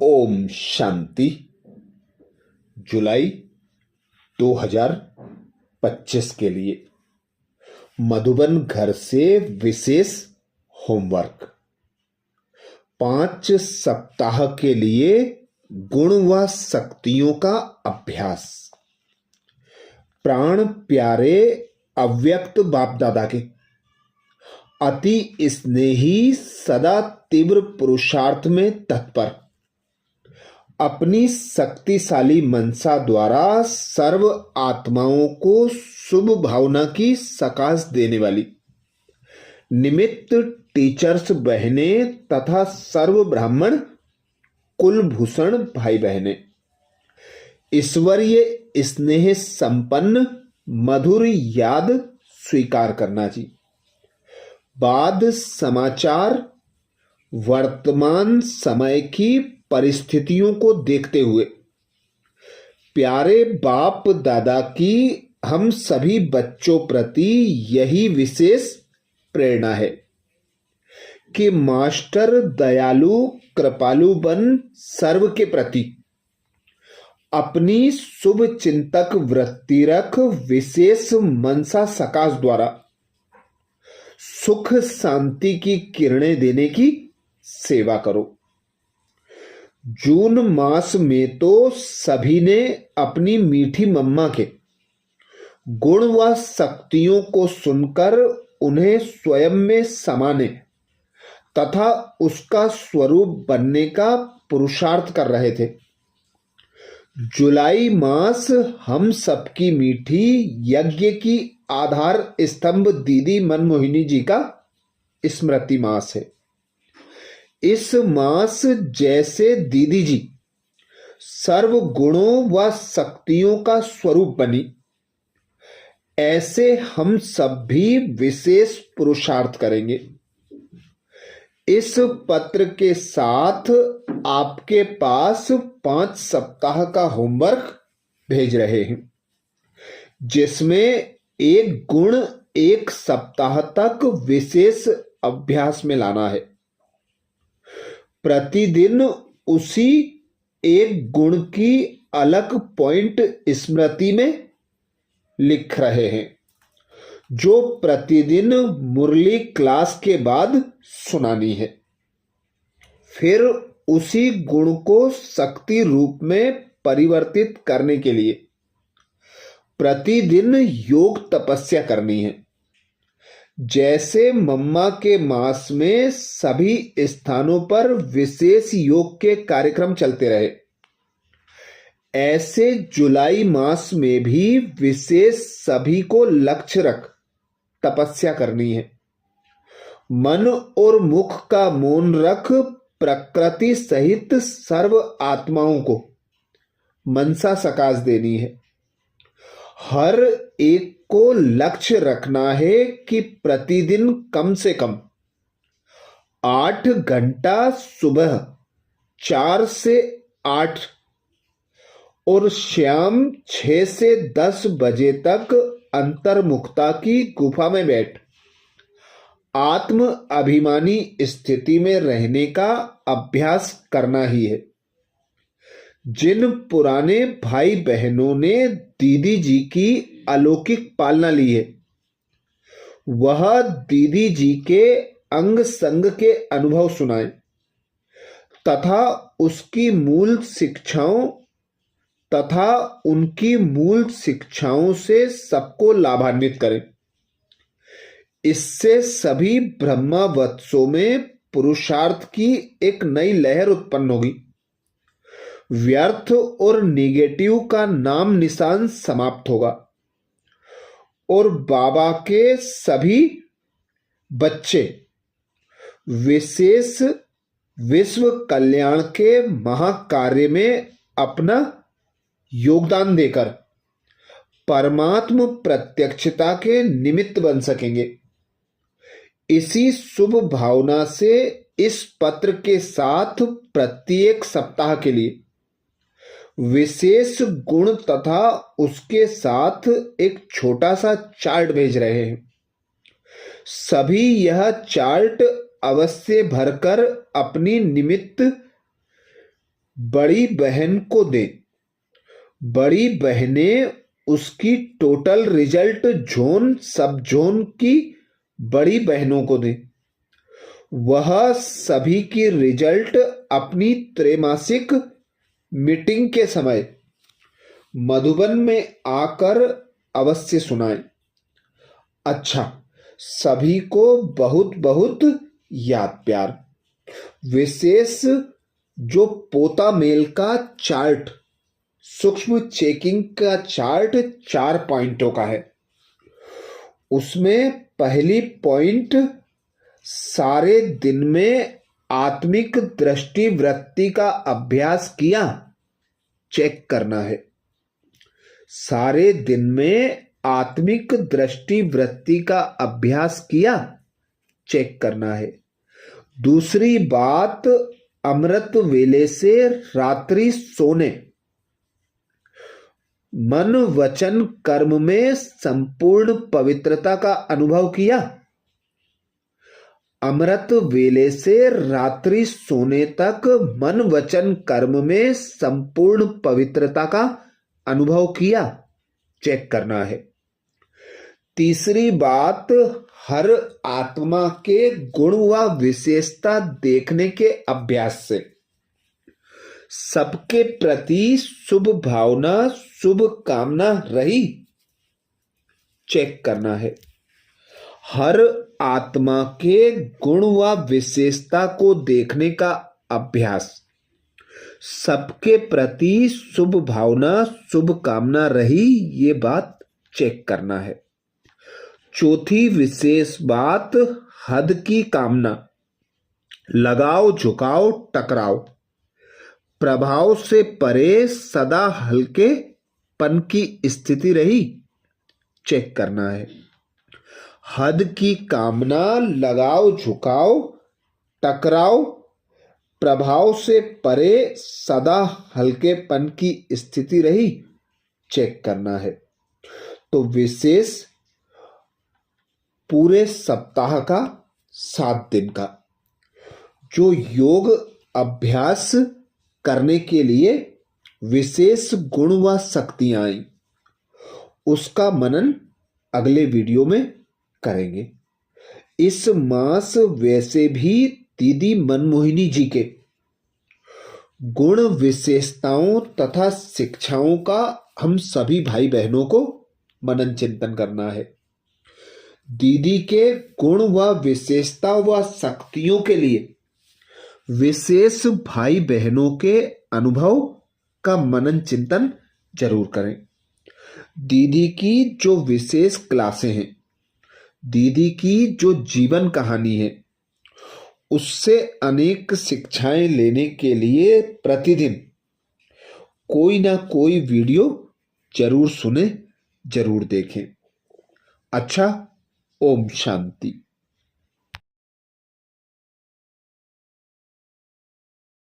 ओम शांति। जुलाई 2025 के लिए मधुबन घर से विशेष होमवर्क। 5 सप्ताह के लिए गुण व शक्तियों का अभ्यास। प्राण प्यारे अव्यक्त बाप दादा के अति स्नेही, सदा तीव्र पुरुषार्थ में तत्पर, अपनी शक्तिशाली मनसा द्वारा सर्व आत्माओं को शुभ भावना की सकाश देने वाली निमित्त टीचर्स बहने तथा सर्व ब्राह्मण कुलभूषण भाई बहने, ईश्वरीय स्नेह संपन्न मधुर याद स्वीकार करना जी। बाद समाचार। वर्तमान समय की परिस्थितियों को देखते हुए प्यारे बाप दादा की हम सभी बच्चों प्रति यही विशेष प्रेरणा है कि मास्टर दयालु कृपालु बन सर्व के प्रति अपनी शुभ चिंतक वृत्ति रख विशेष मनसा सकाश द्वारा सुख शांति की किरणें देने की सेवा करो। जून मास में तो सभी ने अपनी मीठी मम्मा के गुण व शक्तियों को सुनकर उन्हें स्वयं में समाने तथा उसका स्वरूप बनने का पुरुषार्थ कर रहे थे। जुलाई मास हम सबकी मीठी यज्ञ की आधार स्तंभ दीदी मनमोहिनी जी का स्मृति मास है। इस मास जैसे दीदी जी सर्व गुणों व शक्तियों का स्वरूप बनी, ऐसे हम सब भी विशेष पुरुषार्थ करेंगे। इस पत्र के साथ आपके पास 5 सप्ताह का होमवर्क भेज रहे हैं, जिसमें एक गुण 1 सप्ताह तक विशेष अभ्यास में लाना है। प्रतिदिन उसी एक गुण की अलग पॉइंट स्मृति में लिख रहे हैं, जो प्रतिदिन मुरली क्लास के बाद सुनानी है। फिर उसी गुण को शक्ति रूप में परिवर्तित करने के लिए प्रतिदिन योग तपस्या करनी है। जैसे मम्मा के मास में सभी स्थानों पर विशेष योग के कार्यक्रम चलते रहे, ऐसे जुलाई मास में भी विशेष सभी को लक्ष्य रख तपस्या करनी है। मन और मुख का मौन रख प्रकृति सहित सर्व आत्माओं को मनसा सकाश देनी है। हर एक को लक्ष्य रखना है कि प्रतिदिन कम से कम 8 घंटा सुबह 4 से 8 और शाम 6 से 10 बजे तक अंतर्मुखता की गुफा में बैठ आत्म अभिमानी स्थिति में रहने का अभ्यास करना ही है। जिन पुराने भाई बहनों ने दीदी जी की अलौकिक पालना ली है, वह दीदी जी के अंग संग के अनुभव सुनाएं तथा उनकी मूल शिक्षाओं से सबको लाभान्वित करें। इससे सभी ब्रह्मवत्सों में पुरुषार्थ की एक नई लहर उत्पन्न होगी। व्यर्थ और नेगेटिव का नाम निशान समाप्त होगा और बाबा के सभी बच्चे विशेष विश्व कल्याण के महाकार्य में अपना योगदान देकर परमात्म प्रत्यक्षता के निमित्त बन सकेंगे। इसी शुभ भावना से इस पत्र के साथ प्रत्येक सप्ताह के लिए विशेष गुण तथा उसके साथ एक छोटा सा चार्ट भेज रहे हैं। सभी यह चार्ट अवश्य भरकर अपनी निमित्त बड़ी बहन को दें। बड़ी बहनें उसकी टोटल रिजल्ट जोन सब जोन की बड़ी बहनों को दें। वह सभी की रिजल्ट अपनी त्रैमासिक मीटिंग के समय मधुबन में आकर अवश्य सुनाएं। अच्छा, सभी को बहुत बहुत याद प्यार। विशेष जो पोता मेल का चार्ट, सूक्ष्म चेकिंग का चार्ट 4 पॉइंटों का है। उसमें पहली पॉइंट सारे दिन में आत्मिक दृष्टि वृत्ति का अभ्यास किया, चेक करना है। सारे दिन में आत्मिक दृष्टि वृत्ति का अभ्यास किया, चेक करना है। दूसरी बात, अमृत वेले से रात्रि सोने मन वचन कर्म में संपूर्ण पवित्रता का अनुभव किया। अमृत वेले से रात्रि सोने तक मन वचन कर्म में संपूर्ण पवित्रता का अनुभव किया, चेक करना है। तीसरी बात, हर आत्मा के गुण व विशेषता देखने के अभ्यास से सबके प्रति शुभ भावना शुभ कामना रही, चेक करना है। हर आत्मा के गुण व विशेषता को देखने का अभ्यास, सबके प्रति शुभ भावना शुभ कामना रही, ये बात चेक करना है। चौथी विशेष बात, हद की कामना, लगाव झुकाव टकराव प्रभाव से परे सदा हल्केपन की स्थिति रही, चेक करना है। हद की कामना, लगाव झुकाव टकराव प्रभाव से परे सदा हल्केपन की स्थिति रही, चेक करना है। तो विशेष पूरे सप्ताह का 7 दिन का जो योग अभ्यास करने के लिए विशेष गुण व शक्तियां आई, उसका मनन अगले वीडियो में करेंगे। इस मास वैसे भी दीदी मनमोहिनी जी के गुण विशेषताओं तथा शिक्षाओं का हम सभी भाई बहनों को मनन चिंतन करना है। दीदी के गुण व विशेषता व शक्तियों के लिए विशेष भाई बहनों के अनुभव का मनन चिंतन जरूर करें। दीदी की जो विशेष क्लासें हैं, दीदी की जो जीवन कहानी है, उससे अनेक शिक्षाएं लेने के लिए प्रतिदिन कोई ना कोई वीडियो जरूर सुने, जरूर देखें। अच्छा, ओम शांति।